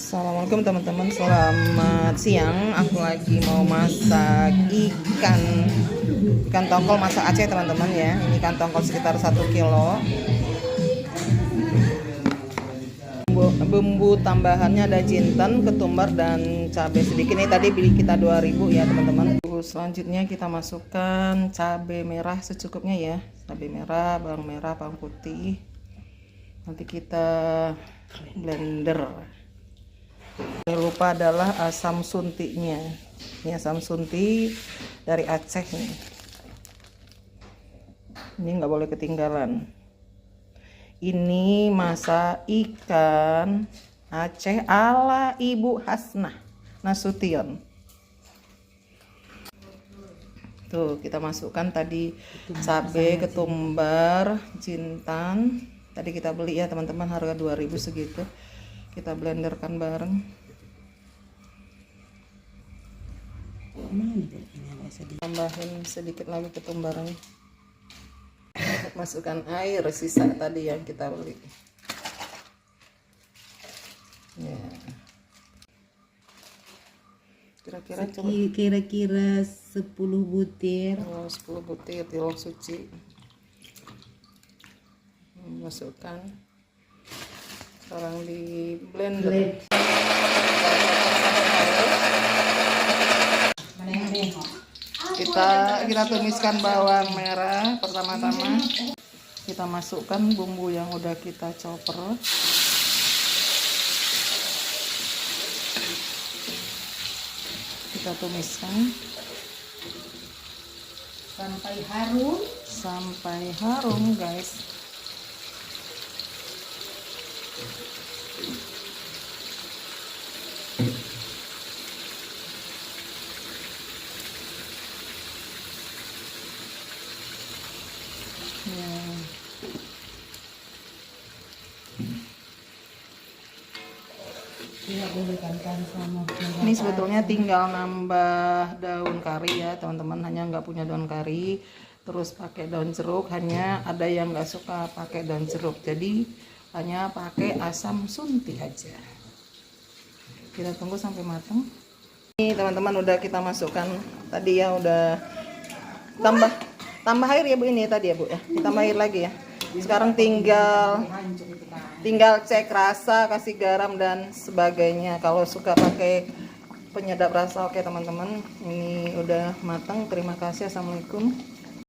Assalamualaikum teman-teman, selamat siang. Aku lagi mau masak ikan tongkol masak Aceh teman-teman ya. Ini ikan tongkol sekitar 1 kilo. Bumbu tambahannya ada jinten, ketumbar, dan cabai sedikit. Ini tadi beli kita 2000 ya teman-teman. Selanjutnya kita masukkan cabai merah secukupnya ya. Cabai merah, bawang merah, bawang putih. Nanti kita blender. Jangan lupa adalah asam suntiknya. Ini asam suntik dari Aceh nih. Ini nggak boleh ketinggalan. Ini masak ikan Aceh ala Ibu Hasnah Nasution. Tuh kita masukkan tadi cabai, ketumbar, jintan. Tadi kita beli ya teman-teman, harga 2000 segitu. Kita blenderkan bareng. Tambahin sedikit lagi ketumbarnya. Masukkan air sisa tadi yang kita beli. Ya. Kira-kira 10 butir. 10 butir tilok suci. Masukkan. Sekarang di blender. Kita tumiskan bawang merah pertama-tama. Kita masukkan bumbu yang udah kita chopper. Kita tumiskan sampai harum guys. Ini sebetulnya tinggal nambah daun kari ya teman-teman, hanya nggak punya daun kari, terus pakai daun jeruk. Hanya ada yang nggak suka pakai daun jeruk, jadi hanya pakai asam suntik aja. Kita tunggu sampai matang. Ini teman-teman udah kita masukkan tadi ya, udah tambah air ya Bu, ini tadi ya Bu ya, ditambah air lagi ya. Sekarang tinggal cek rasa, kasih garam dan sebagainya. Kalau suka pakai penyedap rasa oke teman-teman. Ini udah matang. Terima kasih. Assalamualaikum.